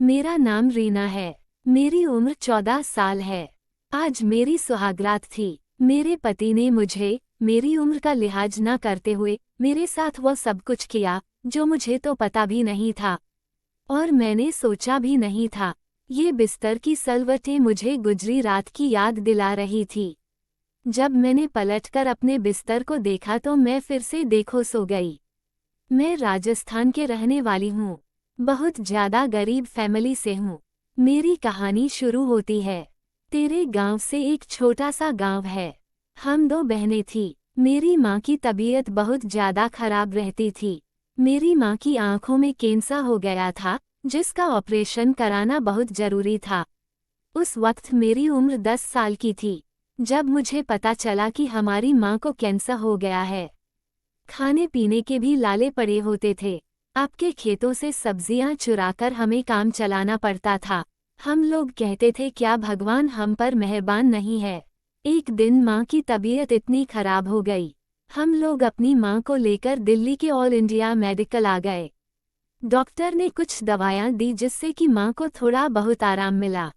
मेरा नाम रीना है। मेरी उम्र 14 साल है। आज मेरी सुहागरात थी। मेरे पति ने मुझे मेरी उम्र का लिहाज न करते हुए मेरे साथ वो सब कुछ किया जो मुझे तो पता भी नहीं था और मैंने सोचा भी नहीं था। ये बिस्तर की सलवटें मुझे गुजरी रात की याद दिला रही थी। जब मैंने पलटकर अपने बिस्तर को देखा तो मैं फिर से बेहोश हो गई। मैं राजस्थान के रहने वाली हूँ। बहुत ज्यादा गरीब फैमिली से हूँ। मेरी कहानी शुरू होती है। तेरे गांव से एक छोटा सा गांव है। हम 2 बहनें थीं। मेरी माँ की तबीयत बहुत ज्यादा खराब रहती थी। मेरी माँ की आंखों में कैंसर हो गया था, जिसका ऑपरेशन कराना बहुत जरूरी था। उस वक्त मेरी उम्र 10 साल की थी जब मुझे पता चला कि हमारी माँ को कैंसर हो गया है। खाने पीने के भी लाले पड़े होते थे। आपके खेतों से सब्जियां चुराकर हमें काम चलाना पड़ता था। हम लोग कहते थे क्या भगवान हम पर मेहरबान नहीं है। एक दिन माँ की तबीयत इतनी खराब हो गई। हम लोग अपनी माँ को लेकर दिल्ली के ऑल इंडिया मेडिकल आ गए। डॉक्टर ने कुछ दवायां दी जिससे कि माँ को थोड़ा बहुत आराम मिला।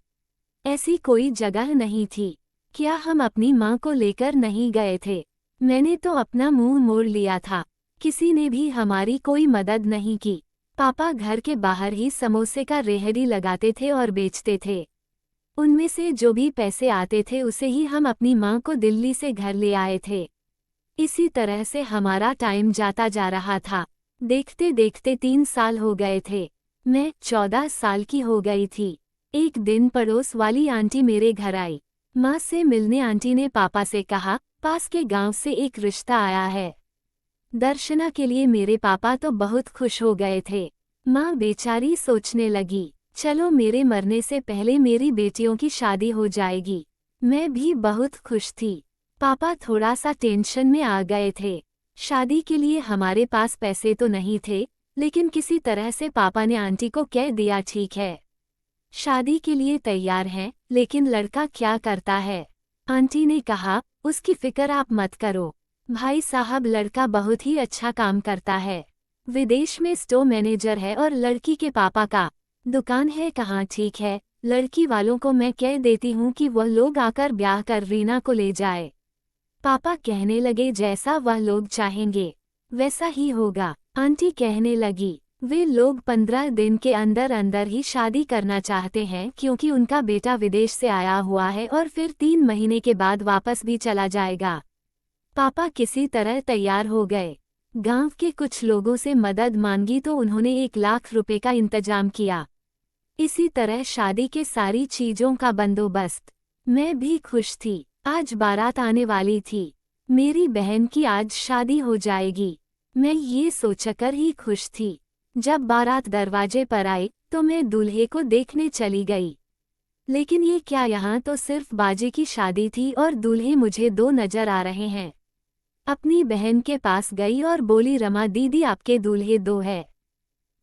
ऐसी कोई जगह नहीं थी। क्या हम अपनी माँ को लेकर नहीं गए थे? मैंने तो अपना मुंह मोड़ लिया था। किसी ने भी हमारी कोई मदद नहीं की। पापा घर के बाहर ही समोसे का रेहड़ी लगाते थे और बेचते थे। उनमें से जो भी पैसे आते थे उसे ही हम अपनी माँ को दिल्ली से घर ले आए थे। इसी तरह से हमारा टाइम जाता जा रहा था। देखते देखते 3 साल हो गए थे। मैं 14 साल की हो गई थी। एक दिन पड़ोस वाली आंटी मेरे घर आई। माँ से मिलने आंटी ने पापा से कहा, पास के गांव से एक रिश्ता आया है। दर्शना के लिए मेरे पापा तो बहुत खुश हो गए थे। माँ बेचारी सोचने लगी, चलो मेरे मरने से पहले मेरी बेटियों की शादी हो जाएगी। मैं भी बहुत खुश थी। पापा थोड़ा सा टेंशन में आ गए थे। शादी के लिए हमारे पास पैसे तो नहीं थे, लेकिन किसी तरह से पापा ने आंटी को कह दिया ठीक है, शादी के लिए तैयार हैं, लेकिन लड़का क्या करता है? आंटी ने कहा, उसकी फिक्र आप मत करो। भाई साहब लड़का बहुत ही अच्छा काम करता है। विदेश में स्टोर मैनेजर है और लड़की के पापा का दुकान है। कहाँ ठीक है, लड़की वालों को मैं कह देती हूँ कि वह लोग आकर ब्याह कर रीना को ले जाए। पापा कहने लगे जैसा वह लोग चाहेंगे वैसा ही होगा। आंटी कहने लगी, वे लोग 15 दिन के अंदर अंदर ही शादी करना चाहते हैं क्योंकि उनका बेटा विदेश से आया हुआ है और फिर 3 महीने के बाद वापस भी चला जाएगा। पापा किसी तरह तैयार हो गए। गांव के कुछ लोगों से मदद मांगी तो उन्होंने 1 लाख रुपए का इंतजाम किया। इसी तरह शादी के सारी चीजों का बंदोबस्त। मैं भी खुश थी। आज बारात आने वाली थी। मेरी बहन की आज शादी हो जाएगी। मैं ये सोचकर ही खुश थी। जब बारात दरवाजे पर आई तो मैं दूल्हे को देखने चली गई। लेकिन ये क्या, यहाँ तो सिर्फ बाजी की शादी थी और दूल्हे मुझे 2 नजर आ रहे हैं। अपनी बहन के पास गई और बोली, रमा दीदी आपके दूल्हे 2 है।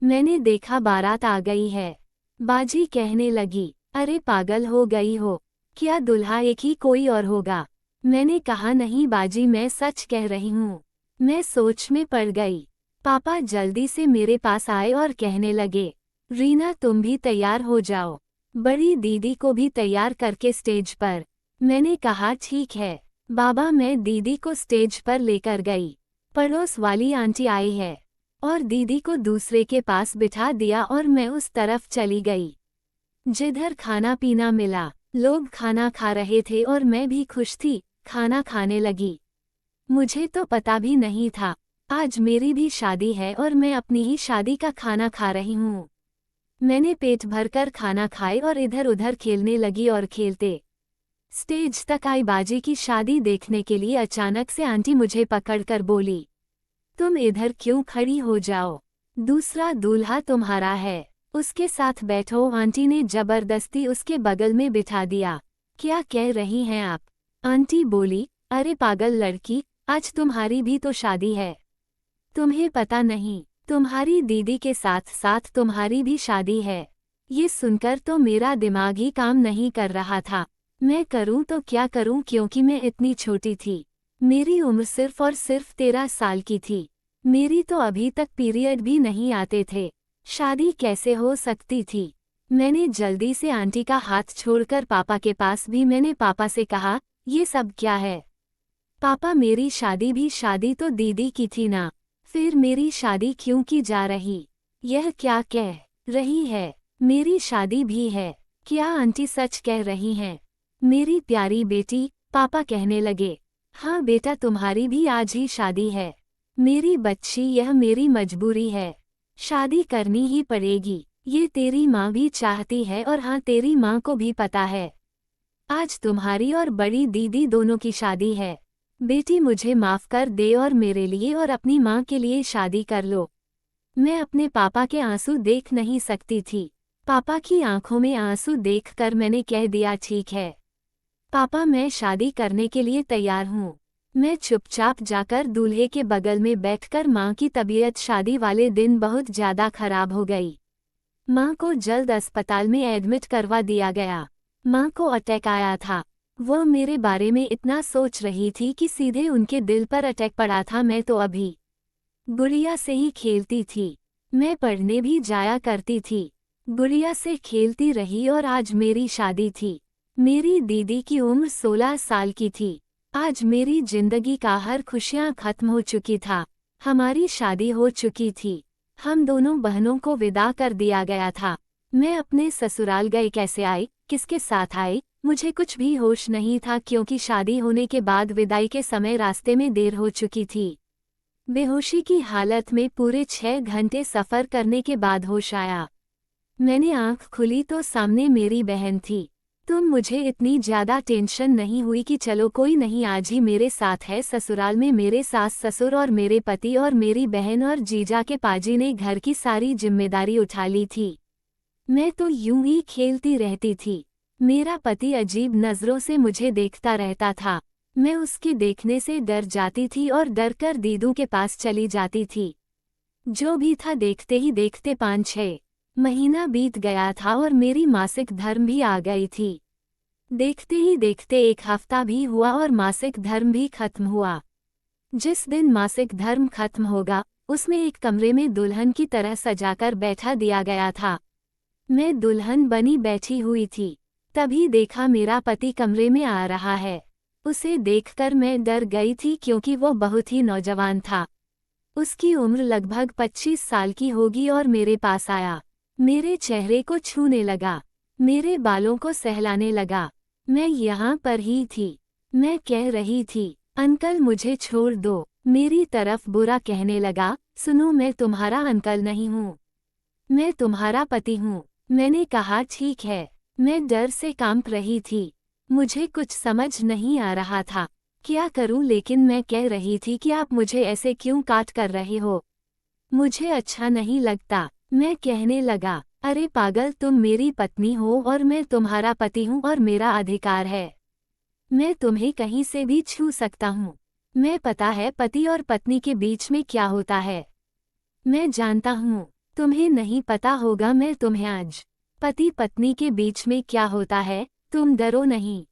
मैंने देखा बारात आ गई है। बाजी कहने लगी, अरे पागल हो गई हो क्या, दुल्हा एक ही कोई और होगा? मैंने कहा नहीं बाजी, मैं सच कह रही हूँ। मैं सोच में पड़ गई। पापा जल्दी से मेरे पास आए और कहने लगे, रीना तुम भी तैयार हो जाओ, बड़ी दीदी को भी तैयार करके स्टेज पर। मैंने कहा ठीक है बाबा। मैं दीदी को स्टेज पर लेकर गई। पड़ोस वाली आंटी आई है और दीदी को दूसरे के पास बिठा दिया और मैं उस तरफ चली गई जिधर खाना पीना मिला। लोग खाना खा रहे थे और मैं भी खुश थी, खाना खाने लगी। मुझे तो पता भी नहीं था आज मेरी भी शादी है और मैं अपनी ही शादी का खाना खा रही हूँ। मैंने पेट भरकर खाना खाए और इधर उधर खेलने लगी और खेलते स्टेज तक आई बाजी की शादी देखने के लिए अचानक से आंटी मुझे पकड़कर बोली, तुम इधर क्यों खड़ी हो जाओ, दूसरा दूल्हा तुम्हारा है, उसके साथ बैठो। आंटी ने जबरदस्ती उसके बगल में बिठा दिया। क्या कह रही हैं आप? आंटी बोली, अरे पागल लड़की, आज तुम्हारी भी तो शादी है। तुम्हें पता नहीं, तुम्हारी दीदी के साथ साथ तुम्हारी भी शादी है। ये सुनकर तो मेरा दिमाग ही काम नहीं कर रहा था। मैं करूं तो क्या करूं, क्योंकि मैं इतनी छोटी थी। मेरी उम्र सिर्फ और सिर्फ 13 साल की थी। मेरी तो अभी तक पीरियड भी नहीं आते थे। शादी कैसे हो सकती थी? मैंने जल्दी से आंटी का हाथ छोड़कर पापा के पास भी मैंने पापा से कहा, ये सब क्या है? पापा, मेरी शादी तो दीदी की थी ना, फिर मेरी शादी क्यों की जा रही? यह क्या कह रही है? मेरी शादी भी है। क्या आंटी सच कह रही हैं? मेरी प्यारी बेटी, पापा कहने लगे। हाँ बेटा, तुम्हारी भी आज ही शादी है। मेरी बच्ची, यह मेरी मजबूरी है। शादी करनी ही पड़ेगी। ये तेरी माँ भी चाहती है और हाँ, तेरी माँ को भी पता है। आज तुम्हारी और बड़ी दीदी दोनों की शादी है। बेटी, मुझे माफ कर दे और मेरे लिए और अपनी माँ के लिए शादी कर लो। मैं अपने पापा के आंसू देख नहीं सकती थी। पापा की आंखों में आंसू देखकर मैंने कह दिया, ठीक है पापा, मैं शादी करने के लिए तैयार हूँ। मैं चुपचाप जाकर दूल्हे के बगल में बैठकर माँ की तबीयत शादी वाले दिन बहुत ज्यादा खराब हो गई। माँ को जल्द अस्पताल में एडमिट करवा दिया गया। माँ को अटैक आया था। वह मेरे बारे में इतना सोच रही थी कि सीधे उनके दिल पर अटैक पड़ा था। मैं तो अभी गुड़िया से ही खेलती थी। मैं पढ़ने भी जाया करती थी। गुड़िया से खेलती रही और आज मेरी शादी थी। मेरी दीदी की उम्र 16 साल की थी। आज मेरी जिंदगी का हर खुशियां खत्म हो चुकी था। हमारी शादी हो चुकी थी। हम दोनों बहनों को विदा कर दिया गया था। मैं अपने ससुराल गई। कैसे आई, किसके साथ आई, मुझे कुछ भी होश नहीं था, क्योंकि शादी होने के बाद विदाई के समय रास्ते में देर हो चुकी थी। बेहोशी की हालत में पूरे 6 घंटे सफ़र करने के बाद होश आया। मैंने आंख खुली तो सामने मेरी बहन थी। तुम, मुझे इतनी ज़्यादा टेंशन नहीं हुई कि चलो कोई नहीं, आज ही मेरे साथ है। ससुराल में मेरे सास ससुर और मेरे पति और मेरी बहन और जीजा के पाजी ने घर की सारी जिम्मेदारी उठा ली थी। मैं तो यूं ही खेलती रहती थी। मेरा पति अजीब नज़रों से मुझे देखता रहता था। मैं उसके देखने से डर जाती थी और डरकर दीदू के पास चली जाती थी। जो भी था, देखते ही देखते 5-6 महीना बीत गया था और मेरी मासिक धर्म भी आ गई थी। देखते ही देखते 1 हफ्ता भी हुआ और मासिक धर्म भी खत्म हुआ। जिस दिन मासिक धर्म खत्म होगा, उसमें एक कमरे में दुल्हन की तरह सजाकर बैठा दिया गया था। मैं दुल्हन बनी बैठी हुई थी। तभी देखा मेरा पति कमरे में आ रहा है। उसे देखकर मैं डर गई थी, क्योंकि वो बहुत ही नौजवान था। उसकी उम्र लगभग 25 साल की होगी और मेरे पास आया। मेरे चेहरे को छूने लगा। मेरे बालों को सहलाने लगा। मैं यहाँ पर ही थी। मैं कह रही थी, अंकल मुझे छोड़ दो। मेरी तरफ बुरा कहने लगा, सुनो, मैं तुम्हारा अंकल नहीं हूँ, मैं तुम्हारा पति हूँ। मैंने कहा, ठीक है। मैं डर से कांप रही थी। मुझे कुछ समझ नहीं आ रहा था क्या करूं, लेकिन मैं कह रही थी कि आप मुझे ऐसे क्यों काट कर रहे हो, मुझे अच्छा नहीं लगता। मैं कहने लगा, अरे पागल, तुम मेरी पत्नी हो और मैं तुम्हारा पति हूँ और मेरा अधिकार है। मैं तुम्हें कहीं से भी छू सकता हूँ। मैं पता है पति और पत्नी के बीच में क्या होता है। मैं जानता हूँ, तुम्हें नहीं पता होगा। मैं तुम्हें आज पति पत्नी के बीच में क्या होता है। तुम डरो नहीं।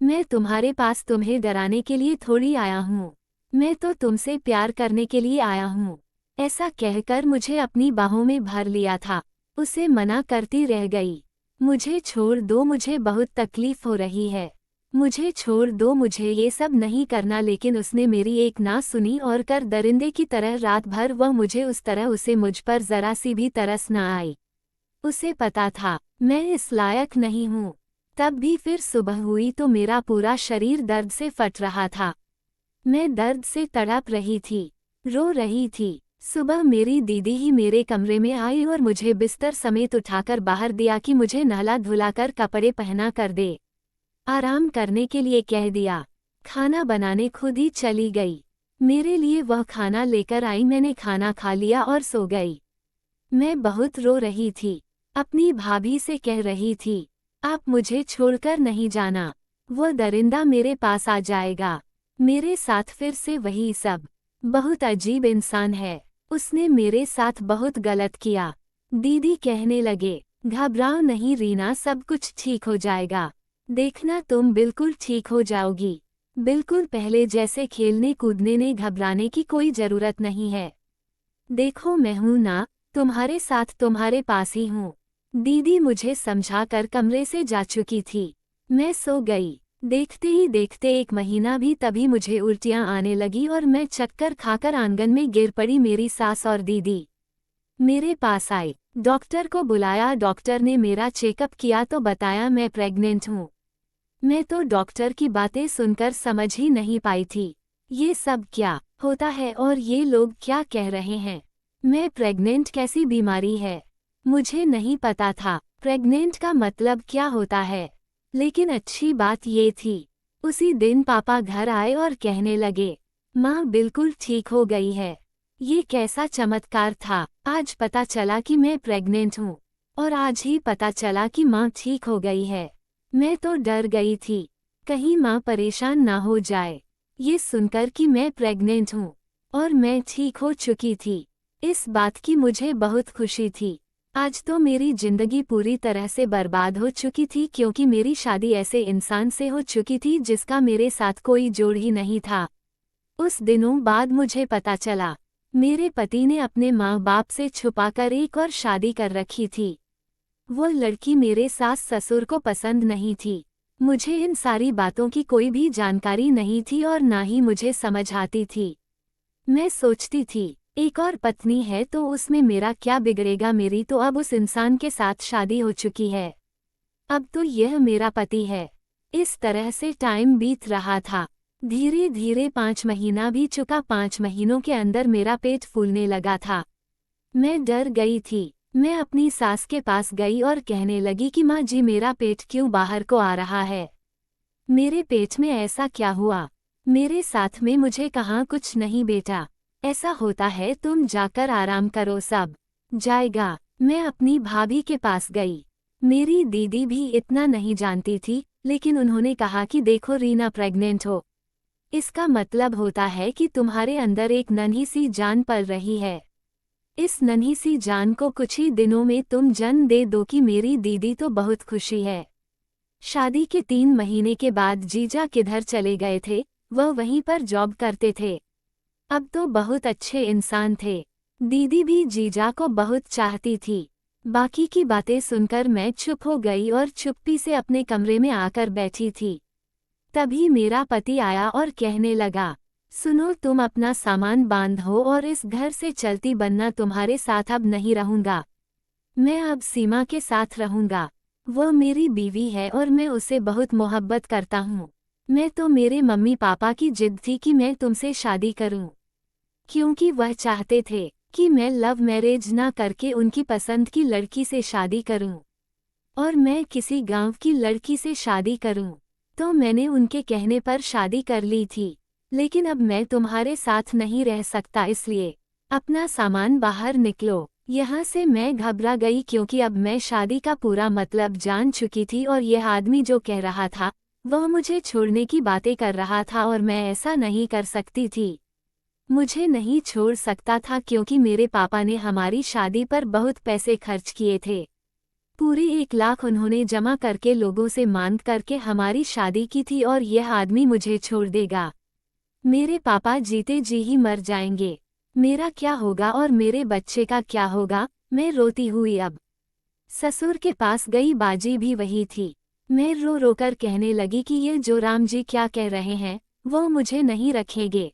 मैं तुम्हारे पास तुम्हें डराने के लिए थोड़ी आया हूँ। मैं तो तुमसे प्यार करने के लिए आया हूँ। ऐसा कहकर मुझे अपनी बाहों में भर लिया था। उसे मना करती रह गई। मुझे छोड़ दो, मुझे बहुत तकलीफ हो रही है। मुझे छोड़ दो, मुझे ये सब नहीं करना। लेकिन उसने मेरी एक ना सुनी और कर दरिंदे की तरह रात भर वह मुझे उस तरह, उसे मुझ पर जरा सी भी तरस न आई। उसे पता था मैं इस लायक नहीं हूँ। तब भी फिर सुबह हुई तो मेरा पूरा शरीर दर्द से फट रहा था। मैं दर्द से तड़प रही थी, रो रही थी। सुबह मेरी दीदी ही मेरे कमरे में आई और मुझे बिस्तर समेत उठाकर बाहर दिया कि मुझे नहला धुलाकर कपड़े पहना कर दे, आराम करने के लिए कह दिया। खाना बनाने खुद ही चली गई। मेरे लिए वह खाना लेकर आई। मैंने खाना खा लिया और सो गई। मैं बहुत रो रही थी। अपनी भाभी से कह रही थी, आप मुझे छोड़कर नहीं जाना। वो दरिंदा मेरे पास आ जाएगा। मेरे साथ फिर से वही सब। बहुत अजीब इंसान है। उसने मेरे साथ बहुत गलत किया। दीदी कहने लगे, घबराओ नहीं रीना, सब कुछ ठीक हो जाएगा। देखना, तुम बिल्कुल ठीक हो जाओगी। बिल्कुल पहले जैसे खेलने कूदने ने घबराने की कोई जरूरत नहीं है। देखो, मैं हूं ना, तुम्हारे साथ, तुम्हारे पास ही हूँ। दीदी मुझे समझाकर कमरे से जा चुकी थी। मैं सो गई। देखते ही देखते 1 महीना भी, तभी मुझे उल्टियां आने लगी और मैं चक्कर खाकर आंगन में गिर पड़ी। मेरी सास और दीदी मेरे पास आई। डॉक्टर को बुलाया। डॉक्टर ने मेरा चेकअप किया तो बताया मैं प्रेग्नेंट हूँ। मैं तो डॉक्टर की बातें सुनकर समझ ही नहीं पाई थी। ये सब क्या होता है और ये लोग क्या कह रहे हैं? मैं प्रेग्नेंट कैसी बीमारी है? मुझे नहीं पता था प्रेग्नेंट का मतलब क्या होता है। लेकिन अच्छी बात ये थी, उसी दिन पापा घर आए और कहने लगे, माँ बिल्कुल ठीक हो गई है। ये कैसा चमत्कार था। आज पता चला कि मैं प्रेग्नेंट हूँ और आज ही पता चला कि माँ ठीक हो गई है। मैं तो डर गई थी, कहीं माँ परेशान ना हो जाए ये सुनकर कि मैं प्रेग्नेंट हूँ और मैं ठीक हो चुकी थी। इस बात की मुझे बहुत खुशी थी। आज तो मेरी जिंदगी पूरी तरह से बर्बाद हो चुकी थी, क्योंकि मेरी शादी ऐसे इंसान से हो चुकी थी जिसका मेरे साथ कोई जोड़ ही नहीं था। उस दिनों बाद मुझे पता चला, मेरे पति ने अपने माँ बाप से छुपाकर एक और शादी कर रखी थी। वो लड़की मेरे सास ससुर को पसंद नहीं थी। मुझे इन सारी बातों की कोई भी जानकारी नहीं थी और ना ही मुझे समझ आती थी। मैं सोचती थी, एक और पत्नी है तो उसमें मेरा क्या बिगड़ेगा। मेरी तो अब उस इंसान के साथ शादी हो चुकी है, अब तो यह मेरा पति है। इस तरह से टाइम बीत रहा था। धीरे धीरे 5 महीना भी चुका। 5 महीनों के अंदर मेरा पेट फूलने लगा था। मैं डर गई थी। मैं अपनी सास के पास गई और कहने लगी कि माँ जी मेरा पेट क्यों बाहर को आ रहा है? मेरे पेट में ऐसा क्या हुआ? मेरे साथ में मुझे कहाँ कुछ नहीं बेटा, ऐसा होता है तुम जाकर आराम करो, सब जाएगा। मैं अपनी भाभी के पास गई। मेरी दीदी भी इतना नहीं जानती थी, लेकिन उन्होंने कहा कि देखो रीना प्रेग्नेंट हो, इसका मतलब होता है कि तुम्हारे अंदर एक नन्ही सी जान पल रही है। इस नन्ही सी जान को कुछ ही दिनों में तुम जन्म दे दो। कि मेरी दीदी तो बहुत खुशी है। शादी के 3 महीने के बाद जीजा किधर चले गए थे? वह वहीं पर जॉब करते थे। अब तो बहुत अच्छे इंसान थे। दीदी भी जीजा को बहुत चाहती थी। बाकी की बातें सुनकर मैं चुप हो गई और चुप्पी से अपने कमरे में आकर बैठी थी। तभी मेरा पति आया और कहने लगा, सुनो तुम अपना सामान बांधो और इस घर से चलती बनना। तुम्हारे साथ अब नहीं रहूंगा। मैं अब सीमा के साथ रहूंगा। वह मेरी बीवी है और मैं उसे बहुत मोहब्बत करता हूँ। मैं तो मेरे मम्मी पापा की जिद थी कि मैं तुमसे शादी करूं, क्योंकि वह चाहते थे कि मैं लव मैरिज ना करके उनकी पसंद की लड़की से शादी करूं और मैं किसी गांव की लड़की से शादी करूं। तो मैंने उनके कहने पर शादी कर ली थी। लेकिन अब मैं तुम्हारे साथ नहीं रह सकता, इसलिए अपना सामान बाहर निकलो यहाँ से। मैं घबरा गई, क्योंकि अब मैं शादी का पूरा मतलब जान चुकी थी और यह आदमी जो कह रहा था वह मुझे छोड़ने की बातें कर रहा था और मैं ऐसा नहीं कर सकती थी। मुझे नहीं छोड़ सकता था, क्योंकि मेरे पापा ने हमारी शादी पर बहुत पैसे खर्च किए थे। पूरे 1 लाख उन्होंने जमा करके लोगों से मांग करके हमारी शादी की थी और यह आदमी मुझे छोड़ देगा। मेरे पापा जीते जी ही मर जाएंगे। मेरा क्या होगा और मेरे बच्चे का क्या होगा? मैं रोती हुई अब ससुर के पास गई। बाजी भी वही थी। मैं रो रो कर कहने लगी कि ये जो राम जी क्या कह रहे हैं, वो मुझे नहीं रखेंगे।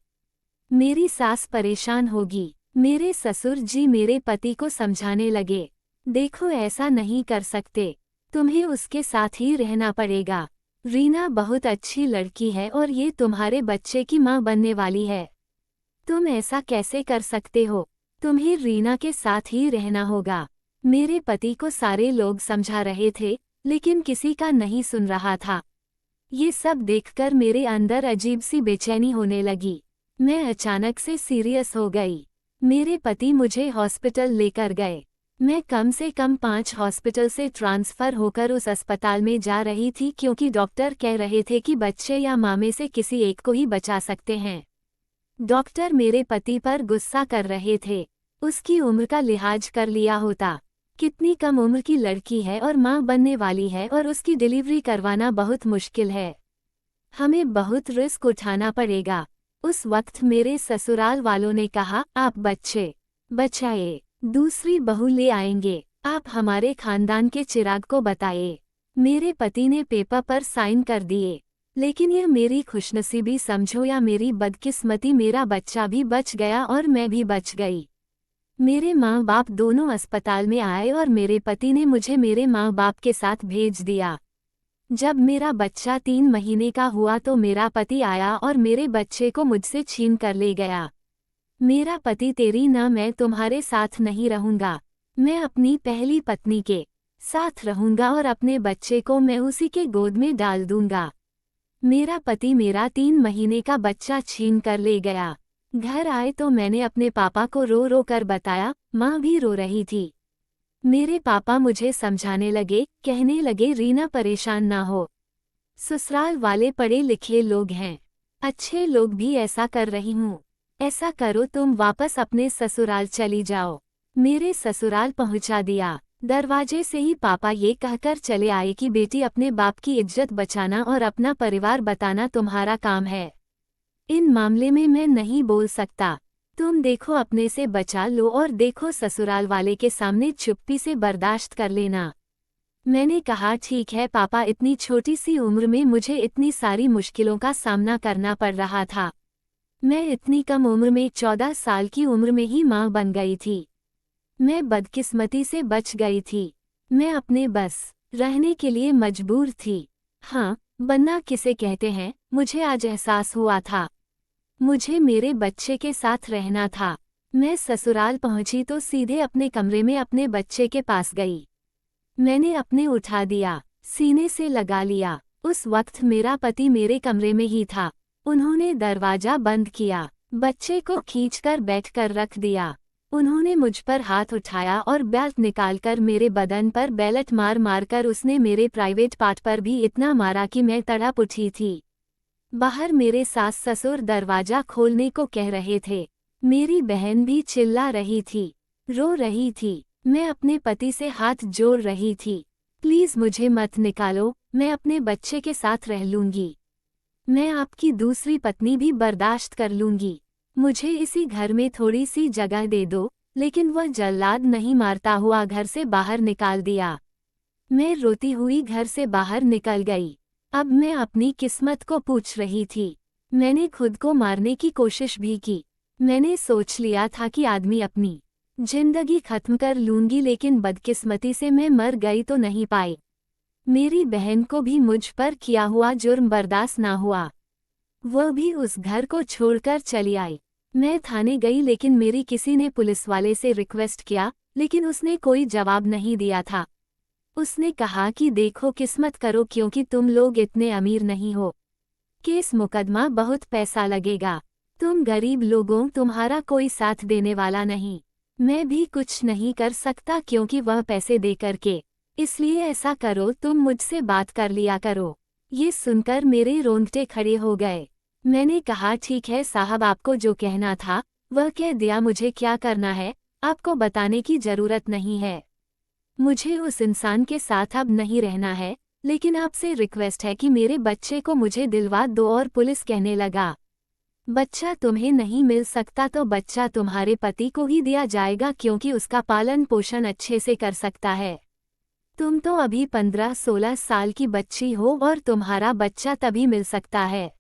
मेरी सास परेशान होगी। मेरे ससुर जी मेरे पति को समझाने लगे, देखो ऐसा नहीं कर सकते, तुम्हें उसके साथ ही रहना पड़ेगा। रीना बहुत अच्छी लड़की है और ये तुम्हारे बच्चे की माँ बनने वाली है। तुम ऐसा कैसे कर सकते हो? तुम्हें रीना के साथ ही रहना होगा। मेरे पति को सारे लोग समझा रहे थे, लेकिन किसी का नहीं सुन रहा था। ये सब देखकर मेरे अंदर अजीब सी बेचैनी होने लगी। मैं अचानक से सीरियस हो गई। मेरे पति मुझे हॉस्पिटल लेकर गए। मैं कम से कम 5 हॉस्पिटल से ट्रांसफ़र होकर उस अस्पताल में जा रही थी, क्योंकि डॉक्टर कह रहे थे कि बच्चे या माँ में से किसी एक को ही बचा सकते हैं। डॉक्टर मेरे पति पर गुस्सा कर रहे थे। उसकी उम्र का लिहाज कर लिया होता। कितनी कम उम्र की लड़की है और माँ बनने वाली है, और उसकी डिलीवरी करवाना बहुत मुश्किल है। हमें बहुत रिस्क उठाना पड़ेगा। उस वक्त मेरे ससुराल वालों ने कहा, आप बच्चे बचाए, दूसरी बहू ले आएंगे। आप हमारे खानदान के चिराग को बताइए। मेरे पति ने पेपर पर साइन कर दिए, लेकिन यह मेरी खुशनसीबी समझो या मेरी बदकिस्मती, मेरा बच्चा भी बच गया और मैं भी बच गई। मेरे माँ बाप दोनों अस्पताल में आए और मेरे पति ने मुझे मेरे माँ बाप के साथ भेज दिया। जब मेरा बच्चा 3 महीने का हुआ तो मेरा पति आया और मेरे बच्चे को मुझसे छीन कर ले गया। मेरा पति, तेरी ना मैं तुम्हारे साथ नहीं रहूंगा, मैं अपनी पहली पत्नी के साथ रहूंगा और अपने बच्चे को मैं उसी के गोद में डाल दूंगा। मेरा पति मेरा 3 महीने का बच्चा छीन कर ले गया। घर आए तो मैंने अपने पापा को रो रो कर बताया, माँ भी रो रही थी। मेरे पापा मुझे समझाने लगे, कहने लगे रीना परेशान ना हो, ससुराल वाले पढ़े लिखे लोग हैं, अच्छे लोग भी ऐसा कर रही हूँ, ऐसा करो तुम वापस अपने ससुराल चली जाओ। मेरे ससुराल पहुँचा दिया। दरवाजे से ही पापा ये कहकर चले आए कि बेटी, अपने बाप की इज्जत बचाना और अपना परिवार बताना तुम्हारा काम है। इन मामले में मैं नहीं बोल सकता, तुम देखो अपने से बचा लो और देखो ससुराल वाले के सामने चुप्पी से बर्दाश्त कर लेना। मैंने कहा ठीक है पापा, इतनी छोटी सी उम्र में मुझे इतनी सारी मुश्किलों का सामना करना पड़ रहा था। मैं इतनी कम उम्र में 14 साल की उम्र में ही माँ बन गई थी। मैं बदकिस्मती से बच गई थी। मैं अपने बस रहने के लिए मजबूर थी। हाँ, बनना किसे कहते हैं, मुझे आज एहसास हुआ था। मुझे मेरे बच्चे के साथ रहना था। मैं ससुराल पहुंची तो सीधे अपने कमरे में अपने बच्चे के पास गई। मैंने अपने उठा दिया, सीने से लगा लिया। उस वक्त मेरा पति मेरे कमरे में ही था। उन्होंने दरवाजा बंद किया, बच्चे को खींचकर बेड कर रख दिया। उन्होंने मुझ पर हाथ उठाया और बेल्ट निकालकर मेरे बदन पर बेल्ट मार मार कर उसने मेरे प्राइवेट पार्ट पर भी इतना मारा कि मैं तड़प उठी थी। बाहर मेरे सास ससुर दरवाजा खोलने को कह रहे थे। मेरी बहन भी चिल्ला रही थी, रो रही थी। मैं अपने पति से हाथ जोड़ रही थी, प्लीज मुझे मत निकालो, मैं अपने बच्चे के साथ रह लूंगी। मैं आपकी दूसरी पत्नी भी बर्दाश्त कर लूंगी। मुझे इसी घर में थोड़ी सी जगह दे दो। लेकिन वह जल्लाद नहीं मारता हुआ घर से बाहर निकाल दिया। मैं रोती हुई घर से बाहर निकल गई। अब मैं अपनी किस्मत को पूछ रही थी। मैंने खुद को मारने की कोशिश भी की। मैंने सोच लिया था कि आदमी अपनी जिंदगी खत्म कर लूंगी, लेकिन बदकिस्मती से मैं मर गई तो नहीं पाई। मेरी बहन को भी मुझ पर किया हुआ जुर्म बर्दाश्त ना हुआ। वह भी उस घर को छोड़कर चली आई। मैं थाने गई, लेकिन मेरी किसी ने पुलिस वाले से रिक्वेस्ट किया, लेकिन उसने कोई जवाब नहीं दिया था। उसने कहा कि देखो किस्मत करो, क्योंकि तुम लोग इतने अमीर नहीं हो। केस मुकदमा बहुत पैसा लगेगा, तुम गरीब लोगों, तुम्हारा कोई साथ देने वाला नहीं। मैं भी कुछ नहीं कर सकता क्योंकि वह पैसे दे करके, इसलिए ऐसा करो तुम मुझसे बात कर लिया करो। ये सुनकर मेरे रोंगटे खड़े हो गए। मैंने कहा ठीक है साहब, आपको जो कहना था वह कह दिया, मुझे क्या करना है आपको बताने की जरूरत नहीं है। मुझे उस इंसान के साथ अब नहीं रहना है, लेकिन आपसे रिक्वेस्ट है कि मेरे बच्चे को मुझे दिलवा दो। और पुलिस कहने लगा, बच्चा तुम्हें नहीं मिल सकता तो बच्चा तुम्हारे पति को ही दिया जाएगा, क्योंकि उसका पालन पोषण अच्छे से कर सकता है। तुम तो अभी 15-16 साल की बच्ची हो और तुम्हारा बच्चा तभी मिल सकता है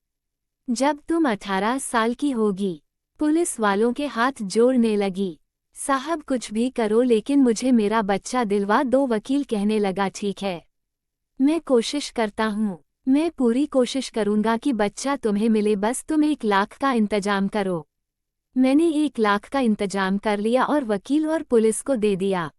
जब तुम 18 साल की होगी। पुलिस वालों के हाथ जोड़ने लगी, साहब कुछ भी करो लेकिन मुझे मेरा बच्चा दिलवा दो। वकील कहने लगा ठीक है, मैं कोशिश करता हूँ, मैं पूरी कोशिश करूँगा कि बच्चा तुम्हें मिले, बस तुम 1 लाख का इंतजाम करो। मैंने 1 लाख का इंतजाम कर लिया और वकील और पुलिस को दे दिया।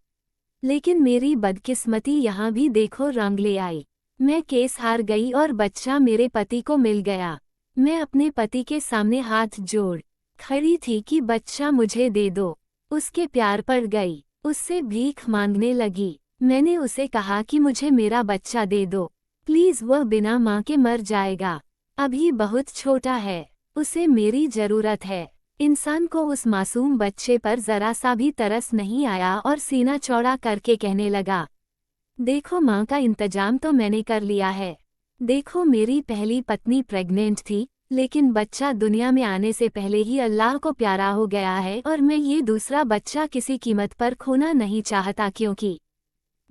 लेकिन मेरी बदकिस्मती यहाँ भी देखो रंग ले आई। मैं केस हार गई और बच्चा मेरे पति को मिल गया। मैं अपने पति के सामने हाथ जोड़ खड़ी थी कि बच्चा मुझे दे दो। उसके प्यार पड़ गई, उससे भीख मांगने लगी। मैंने उसे कहा कि मुझे मेरा बच्चा दे दो प्लीज, वह बिना माँ के मर जाएगा, अभी बहुत छोटा है, उसे मेरी जरूरत है। इंसान को उस मासूम बच्चे पर जरा सा भी तरस नहीं आया और सीना चौड़ा करके कहने लगा, देखो माँ का इंतजाम तो मैंने कर लिया है। देखो मेरी पहली पत्नी प्रेग्नेंट थी, लेकिन बच्चा दुनिया में आने से पहले ही अल्लाह को प्यारा हो गया है और मैं ये दूसरा बच्चा किसी कीमत पर खोना नहीं चाहता, क्योंकि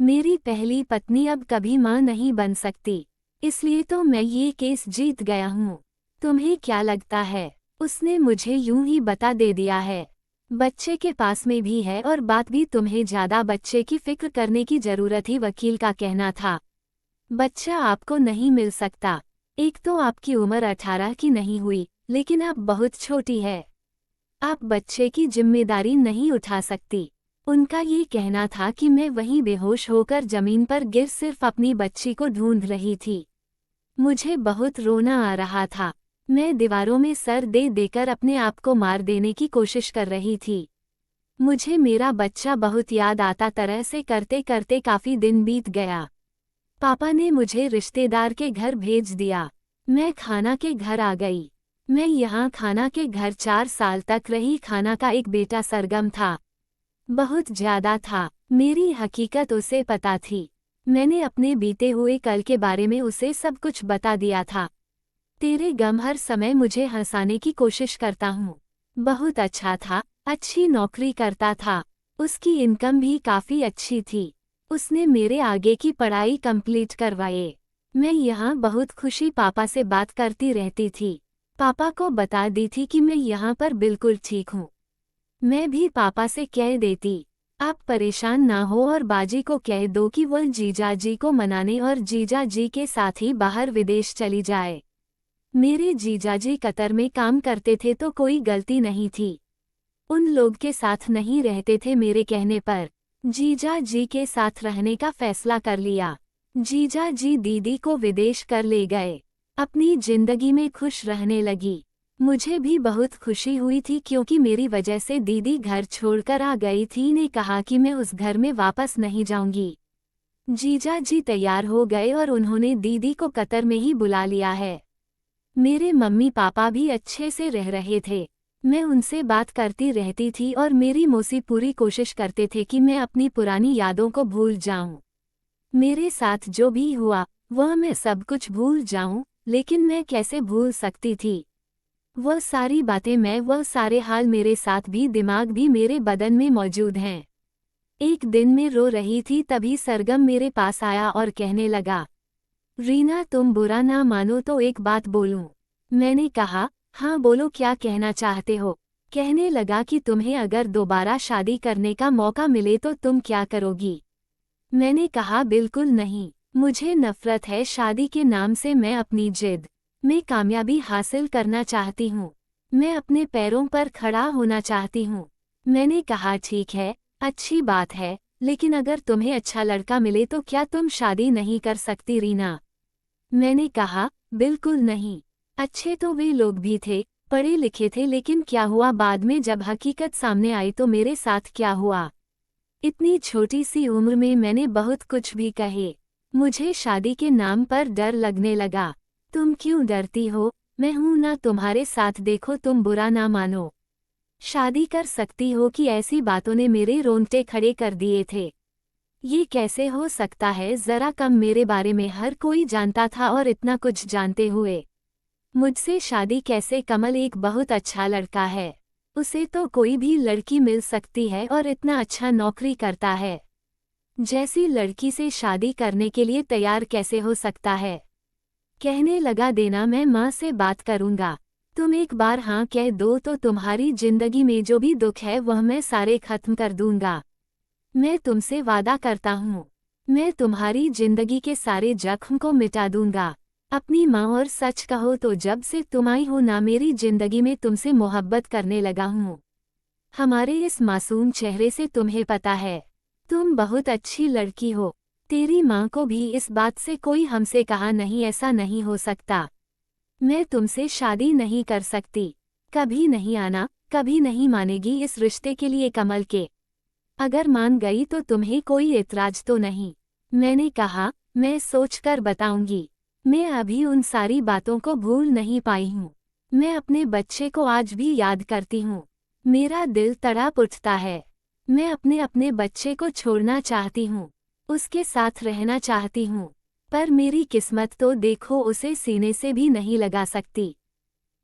मेरी पहली पत्नी अब कभी माँ नहीं बन सकती, इसलिए तो मैं ये केस जीत गया हूँ। तुम्हें क्या लगता है? उसने मुझे यूं ही बता दे दिया है। बच्चे के पास में भी है और बात भी तुम्हें ज्यादा बच्चे की फिक्र करने की जरूरत ही, वकील का कहना था। बच्चा आपको नहीं मिल सकता। एक तो आपकी उम्र 18 की नहीं हुई, लेकिन आप बहुत छोटी है। आप बच्चे की जिम्मेदारी नहीं उठा सकती। उनका ये कहना था कि मैं वहीं बेहोश होकर जमीन पर गिर सिर्फ अपनी बच्ची को ढूंढ रही थी। मुझे बहुत रोना आ रहा था। मैं दीवारों में सर दे देकर अपने आप को मार देने की कोशिश कर रही थी। मुझे मेरा बच्चा बहुत याद आता, तरह से करते करते काफी दिन बीत गया। पापा ने मुझे रिश्तेदार के घर भेज दिया। मैं खाना के घर आ गई। मैं यहाँ खाना के घर 4 साल तक रही। खाना का एक बेटा सरगम था, बहुत ज्यादा था। मेरी हकीकत उसे पता थी। मैंने अपने बीते हुए कल के बारे में उसे सब कुछ बता दिया था। तेरे गम हर समय मुझे हंसाने की कोशिश करता हूँ। बहुत अच्छा था, अच्छी नौकरी करता था। उसकी इनकम भी काफी अच्छी थी। उसने मेरे आगे की पढ़ाई कंप्लीट करवाए। मैं यहाँ बहुत खुशी पापा से बात करती रहती थी। पापा को बता दी थी कि मैं यहाँ पर बिल्कुल ठीक हूँ। मैं भी पापा से कह देती, आप परेशान ना हो और बाजी को कह दो कि वह जीजा जी को मनाने और जीजा जी के साथ ही बाहर विदेश चली जाए। मेरे जीजा जी कतर में काम करते थे तो कोई गलती नहीं थी। उन लोग के साथ नहीं रहते थे मेरे कहने पर। जीजा जी के साथ रहने का फैसला कर लिया। जीजा जी दीदी को विदेश कर ले गए। अपनी जिंदगी में खुश रहने लगी। मुझे भी बहुत खुशी हुई थी क्योंकि मेरी वजह से दीदी घर छोड़कर आ गई थी। ने कहा कि मैं उस घर में वापस नहीं जाऊंगी। जीजा जी तैयार हो गए और उन्होंने दीदी को कतर में ही बुला लिया है। मेरे मम्मी पापा भी अच्छे से रह रहे थे। मैं उनसे बात करती रहती थी और मेरी मौसी पूरी कोशिश करते थे कि मैं अपनी पुरानी यादों को भूल जाऊं। मेरे साथ जो भी हुआ वह मैं सब कुछ भूल जाऊं, लेकिन मैं कैसे भूल सकती थी वह सारी बातें, वह सारे हाल मेरे साथ भी, दिमाग भी मेरे बदन में मौजूद हैं। एक दिन मैं रो रही थी तभी सरगम मेरे पास आया और कहने लगा, रीना तुम बुरा ना मानो तो एक बात बोलूं। मैंने कहा, हाँ बोलो, क्या कहना चाहते हो। कहने लगा कि तुम्हें अगर दोबारा शादी करने का मौका मिले तो तुम क्या करोगी। मैंने कहा, बिल्कुल नहीं। मुझे नफरत है शादी के नाम से। मैं अपनी जिद में कामयाबी हासिल करना चाहती हूँ। मैं अपने पैरों पर खड़ा होना चाहती हूँ। मैंने कहा, ठीक है, अच्छी बात है, लेकिन अगर तुम्हें अच्छा लड़का मिले तो क्या तुम शादी नहीं कर सकती रीना। मैंने कहा, बिल्कुल नहीं। अच्छे तो वे लोग भी थे, पढ़े लिखे थे, लेकिन क्या हुआ बाद में जब हकीकत सामने आई तो मेरे साथ क्या हुआ। इतनी छोटी सी उम्र में मैंने बहुत कुछ भी कहे। मुझे शादी के नाम पर डर लगने लगा। तुम क्यों डरती हो, मैं हूं ना तुम्हारे साथ। देखो तुम बुरा ना मानो, शादी कर सकती हो कि ऐसी बातों ने मेरे रोंगटे खड़े कर दिए थे। ये कैसे हो सकता है, जरा कम मेरे बारे में हर कोई जानता था और इतना कुछ जानते हुए मुझसे शादी कैसे। कमल एक बहुत अच्छा लड़का है, उसे तो कोई भी लड़की मिल सकती है और इतना अच्छा नौकरी करता है। जैसी लड़की से शादी करने के लिए तैयार कैसे हो सकता है। कहने लगा, देना मैं माँ से बात करूँगा। तुम एक बार हाँ कह दो तो तुम्हारी जिंदगी में जो भी दुख है वह मैं सारे खत्म कर दूंगा। मैं तुमसे वादा करता हूँ, मैं तुम्हारी जिंदगी के सारे जख्म को मिटा दूंगा। अपनी माँ, और सच कहो तो जब से तुम आई हो ना मेरी जिंदगी में तुमसे मोहब्बत करने लगा हूँ। हमारे इस मासूम चेहरे से तुम्हें पता है तुम बहुत अच्छी लड़की हो। तेरी माँ को भी इस बात से कोई हमसे कहा नहीं, ऐसा नहीं हो सकता। मैं तुमसे शादी नहीं कर सकती। कभी नहीं आना, कभी नहीं मानेगी इस रिश्ते के लिए कमल के। अगर मान गई तो तुम्हें कोई एतराज तो नहीं। मैंने कहा, मैं सोचकर बताऊंगी। मैं अभी उन सारी बातों को भूल नहीं पाई हूँ। मैं अपने बच्चे को आज भी याद करती हूँ। मेरा दिल तड़प उठता है। मैं अपने अपने बच्चे को छोड़ना चाहती हूँ, उसके साथ रहना चाहती हूँ, पर मेरी किस्मत तो देखो, उसे सीने से भी नहीं लगा सकती।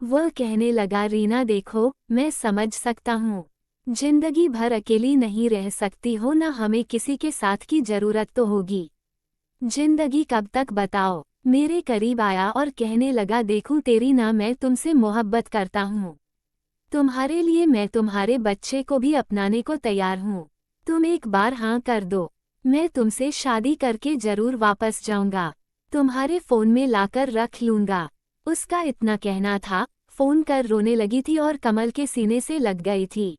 वह कहने लगा, रीना देखो, मैं समझ सकता हूँ, जिंदगी भर अकेली नहीं रह सकती हो ना, हमें किसी के साथ की जरूरत तो होगी। जिंदगी कब तक बताओ। मेरे करीब आया और कहने लगा, देखूं तेरी ना, मैं तुमसे मोहब्बत करता हूँ। तुम्हारे लिए मैं तुम्हारे बच्चे को भी अपनाने को तैयार हूँ। तुम एक बार हाँ कर दो, मैं तुमसे शादी करके जरूर वापस जाऊंगा। तुम्हारे फोन में लाकर रख लूंगा। उसका इतना कहना था, फोन कर रोने लगी थी और कमल के सीने से लग गई थी।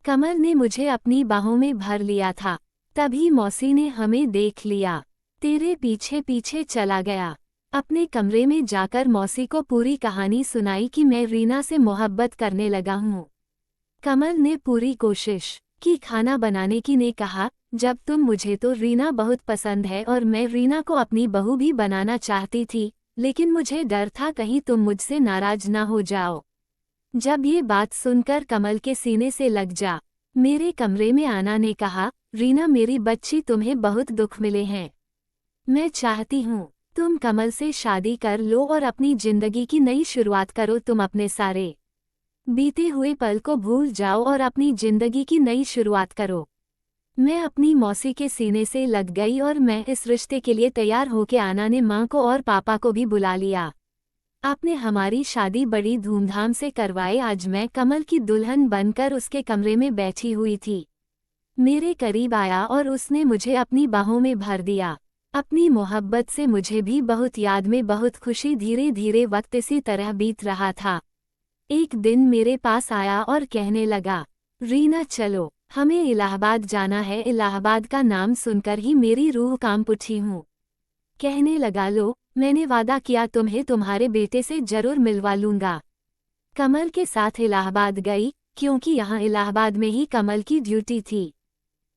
कमल ने मुझे अपनी बाहों में भर लिया था। तभी मौसी ने हमें देख लिया, तेरे पीछे पीछे चला गया। अपने कमरे में जाकर मौसी को पूरी कहानी सुनाई कि मैं रीना से मोहब्बत करने लगा हूँ। कमल ने पूरी कोशिश की खाना बनाने की, ने कहा, जब तुम, मुझे तो रीना बहुत पसंद है और मैं रीना को अपनी बहू भी बनाना चाहती थी, लेकिन मुझे डर था कहीं तुम मुझसे नाराज ना हो जाओ। जब ये बात सुनकर कमल के सीने से लग जा, मेरे कमरे में आना, ने कहा, रीना मेरी बच्ची, तुम्हें बहुत दुख मिले हैं। मैं चाहती हूँ तुम कमल से शादी कर लो और अपनी जिंदगी की नई शुरुआत करो। तुम अपने सारे बीते हुए पल को भूल जाओ और अपनी जिंदगी की नई शुरुआत करो। मैं अपनी मौसी के सीने से लग गई और मैं इस रिश्ते के लिए तैयार होके आना ने माँ को और पापा को भी बुला लिया। आपने हमारी शादी बड़ी धूमधाम से करवाई। आज मैं कमल की दुल्हन बनकर उसके कमरे में बैठी हुई थी। मेरे करीब आया और उसने मुझे अपनी बाहों में भर दिया। अपनी मोहब्बत से मुझे भी बहुत याद में बहुत खुशी। धीरे धीरे वक्त इसी तरह बीत रहा था। एक दिन मेरे पास आया और कहने लगा, रीना चलो, हमें इलाहाबाद जाना है। इलाहाबाद का नाम सुनकर ही मेरी रूह कांप उठी हूँ। कहने लगा, लो, मैंने वादा किया तुम्हें तुम्हारे बेटे से जरूर मिलवा लूंगा। कमल के साथ इलाहाबाद गई, क्योंकि यहाँ इलाहाबाद में ही कमल की ड्यूटी थी।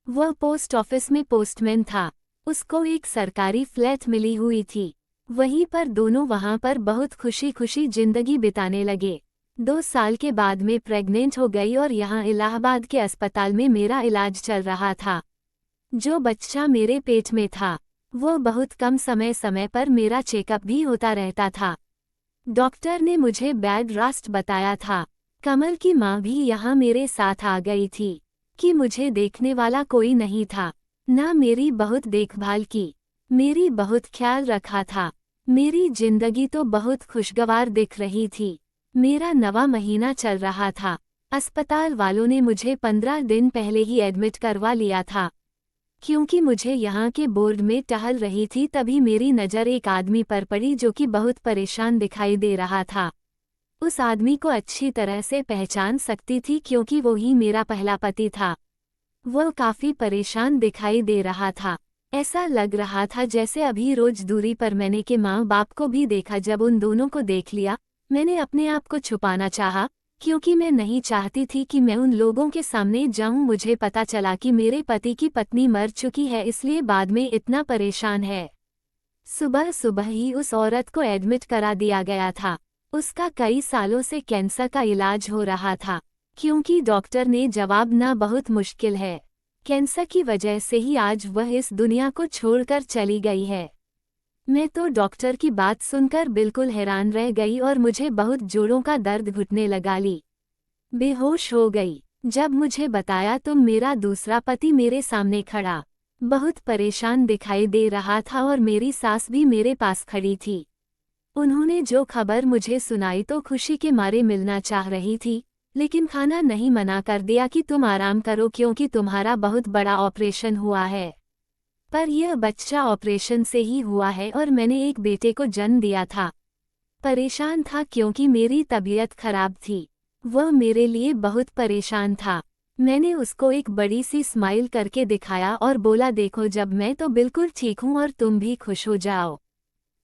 वह पोस्ट ऑफिस में पोस्टमैन था। उसको एक सरकारी फ्लैट मिली हुई थी। वहीं पर दोनों वहां पर बहुत खुशी खुशी जिंदगी बिताने लगे। 2 साल के बाद में प्रेग्नेंट हो गई और यहाँ इलाहाबाद के अस्पताल में मेरा इलाज चल रहा था। जो बच्चा मेरे पेट में था, वो बहुत कम समय पर मेरा चेकअप भी होता रहता था। डॉक्टर ने मुझे बेड रेस्ट बताया था। कमल की माँ भी यहाँ मेरे साथ आ गई थी कि मुझे देखने वाला कोई नहीं था। ना मेरी बहुत देखभाल की, मेरी बहुत ख्याल रखा था। मेरी जिंदगी तो बहुत खुशगवार दिख रही थी। मेरा 9वां महीना चल रहा था। अस्पताल वालों ने मुझे 15 दिन पहले ही एडमिट करवा लिया था। क्योंकि मुझे यहाँ के बोर्ड में टहल रही थी, तभी मेरी नज़र एक आदमी पर पड़ी जो कि बहुत परेशान दिखाई दे रहा था। उस आदमी को अच्छी तरह से पहचान सकती थी क्योंकि वो ही मेरा पहला पति था। वो काफ़ी परेशान दिखाई दे रहा था। ऐसा लग रहा था जैसे अभी रोज दूरी पर मैंने के माँ बाप को भी देखा। जब उन दोनों को देख लिया, मैंने अपने आप को छुपाना चाहा, क्योंकि मैं नहीं चाहती थी कि मैं उन लोगों के सामने जाऊं। मुझे पता चला कि मेरे पति की पत्नी मर चुकी है, इसलिए बाद में इतना परेशान है। सुबह सुबह ही उस औरत को एडमिट करा दिया गया था। उसका कई सालों से कैंसर का इलाज हो रहा था। क्योंकि डॉक्टर ने जवाब ना बहुत मुश्किल है, कैंसर की वजह से ही आज वह इस दुनिया को छोड़कर चली गई है। मैं तो डॉक्टर की बात सुनकर बिल्कुल हैरान रह गई और मुझे बहुत जोड़ों का दर्द घुटने लगा। ली बेहोश हो गई। जब मुझे बताया तो मेरा दूसरा पति मेरे सामने खड़ा बहुत परेशान दिखाई दे रहा था और मेरी सास भी मेरे पास खड़ी थी। उन्होंने जो खबर मुझे सुनाई तो खुशी के मारे मिलना चाह रही थी, लेकिन खाना नहीं मना कर दिया कि तुम आराम करो क्योंकि तुम्हारा बहुत बड़ा ऑपरेशन हुआ है। पर यह बच्चा ऑपरेशन से ही हुआ है और मैंने एक बेटे को जन्म दिया था। परेशान था क्योंकि मेरी तबीयत खराब थी। वह मेरे लिए बहुत परेशान था। मैंने उसको एक बड़ी सी स्माइल करके दिखाया और बोला, देखो, जब मैं तो बिल्कुल ठीक हूँ और तुम भी खुश हो जाओ।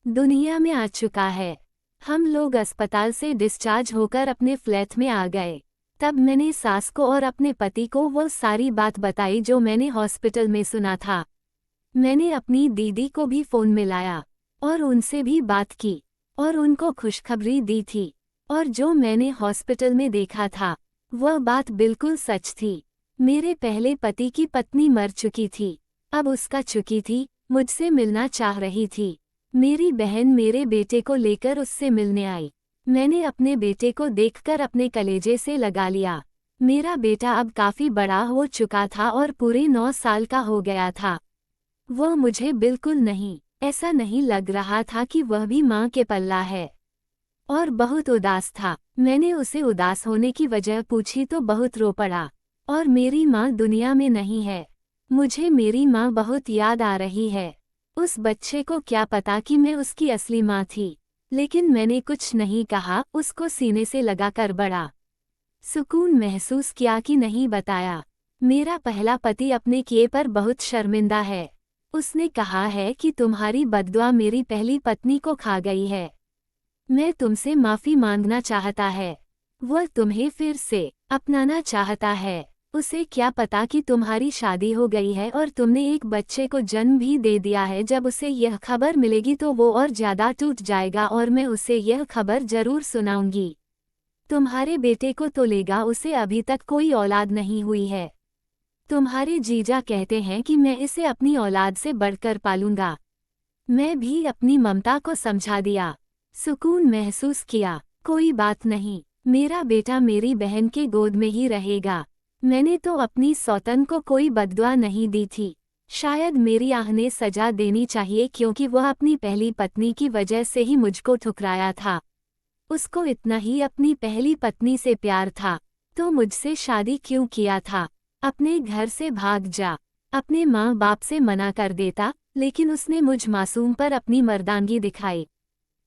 दुनिया में आ चुका है। हम लोग अस्पताल से डिस्चार्ज होकर अपने फ्लैट में आ गए। तब मैंने सास को और अपने पति को वो सारी बात बताई जो मैंने हॉस्पिटल में सुना था। मैंने अपनी दीदी को भी फ़ोन मिलाया और उनसे भी बात की और उनको खुशखबरी दी थी। और जो मैंने हॉस्पिटल में देखा था वह बात बिल्कुल सच थी। मेरे पहले पति की पत्नी मर चुकी थी, अब उसका चुकी थी, मुझसे मिलना चाह रही थी। मेरी बहन मेरे बेटे को लेकर उससे मिलने आई। मैंने अपने बेटे को देखकर अपने कलेजे से लगा लिया। मेरा बेटा अब काफी बड़ा हो चुका था और पूरे 9 साल का हो गया था। वह मुझे बिल्कुल नहीं, ऐसा नहीं लग रहा था कि वह भी माँ के पल्ला है, और बहुत उदास था। मैंने उसे उदास होने की वजह पूछी तो बहुत रो पड़ा। और मेरी माँ दुनिया में नहीं है। मुझे मेरी माँ बहुत याद आ रही है। उस बच्चे को क्या पता कि मैं उसकी असली माँ थी, लेकिन मैंने कुछ नहीं कहा, उसको सीने से लगाकर बड़ा सुकून महसूस किया कि नहीं बताया। मेरा पहला पति अपने किए पर बहुत शर्मिंदा है। उसने कहा है कि तुम्हारी बददुआ मेरी पहली पत्नी को खा गई है। मैं तुमसे माफी मांगना चाहता है। वह तुम्हें फिर से अपनाना चाहता है। उसे क्या पता कि तुम्हारी शादी हो गई है और तुमने एक बच्चे को जन्म भी दे दिया है। जब उसे यह खबर मिलेगी तो वो और ज्यादा टूट जाएगा और मैं उसे यह खबर जरूर सुनाऊंगी। तुम्हारे बेटे को तो लेगा, उसे अभी तक कोई औलाद नहीं हुई है। तुम्हारे जीजा कहते हैं कि मैं इसे अपनी औलाद से बढ़कर पालूंगा। मैं भी अपनी ममता को समझा दिया, सुकून महसूस किया। कोई बात नहीं, मेरा बेटा मेरी बहन के गोद में ही रहेगा। मैंने तो अपनी सौतन को कोई बद्दुआ नहीं दी थी। शायद मेरी आह ने सजा देनी चाहिए, क्योंकि वह अपनी पहली पत्नी की वजह से ही मुझको ठुकराया था। उसको इतना ही अपनी पहली पत्नी से प्यार था, तो मुझसे शादी क्यों किया था? अपने घर से भाग जा। अपने माँ बाप से मना कर देता, लेकिन उसने मुझ मासूम पर अपनी मर्दानगी दिखाई।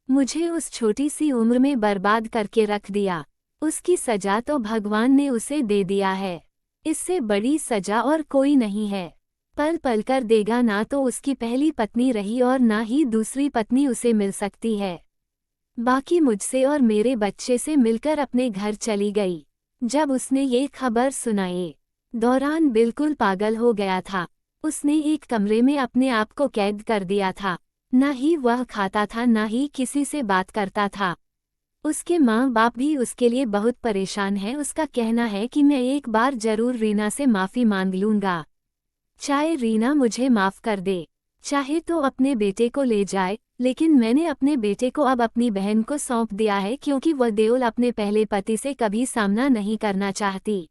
मुझे उस छोटी सी उम्र में बर्बाद करके रख दिया। उसकी सजा तो भगवान ने उसे दे दिया है। इससे बड़ी सजा और कोई नहीं है। पल पल कर देगा, ना तो उसकी पहली पत्नी रही और ना ही दूसरी पत्नी उसे मिल सकती है। बाकी मुझसे और मेरे बच्चे से मिलकर अपने घर चली गई। जब उसने ये खबर सुनाई दौरान बिल्कुल पागल हो गया था। उसने एक कमरे में अपने आप को कैद कर दिया था। न ही वह खाता था, न ही किसी से बात करता था। उसके माँ बाप भी उसके लिए बहुत परेशान हैं। उसका कहना है कि मैं एक बार जरूर रीना से माफ़ी मांग लूँगा। चाहे रीना मुझे माफ़ कर दे, चाहे तो अपने बेटे को ले जाए, लेकिन मैंने अपने बेटे को अब अपनी बहन को सौंप दिया है, क्योंकि वह देओल अपने पहले पति से कभी सामना नहीं करना चाहती।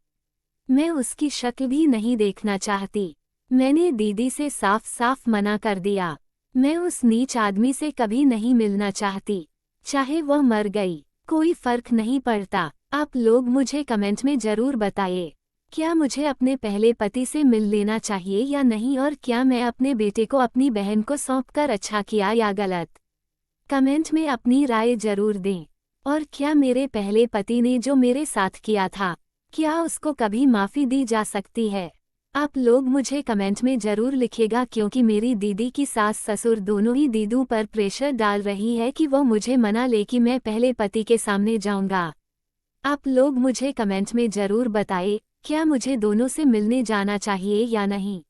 मैं उसकी शक्ल भी नहीं देखना चाहती। मैंने दीदी से साफ साफ मना कर दिया। मैं उस नीच आदमी से कभी नहीं मिलना चाहती, चाहे वह मर गई, कोई फर्क नहीं पड़ता। आप लोग मुझे कमेंट में जरूर बताइए, क्या मुझे अपने पहले पति से मिल लेना चाहिए या नहीं, और क्या मैं अपने बेटे को अपनी बहन को सौंपकर अच्छा किया या गलत? कमेंट में अपनी राय जरूर दें। और क्या मेरे पहले पति ने जो मेरे साथ किया था, क्या उसको कभी माफ़ी दी जा सकती है? आप लोग मुझे कमेंट में जरूर लिखिएगा, क्योंकि मेरी दीदी की सास ससुर दोनों ही दीदू पर प्रेशर डाल रही है कि वो मुझे मना ले कि मैं पहले पति के सामने जाऊंगा। आप लोग मुझे कमेंट में जरूर बताइए, क्या मुझे दोनों से मिलने जाना चाहिए या नहीं?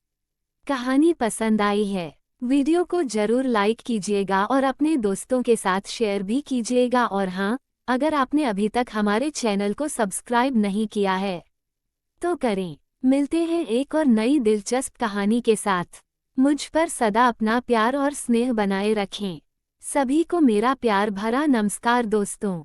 कहानी पसंद आई है, वीडियो को जरूर लाइक कीजिएगा और अपने दोस्तों के साथ शेयर भी कीजिएगा। और हाँ, अगर आपने अभी तक हमारे चैनल को सब्सक्राइब नहीं किया है तो करें। मिलते हैं एक और नई दिलचस्प कहानी के साथ। मुझ पर सदा अपना प्यार और स्नेह बनाए रखें। सभी को मेरा प्यार भरा नमस्कार दोस्तों।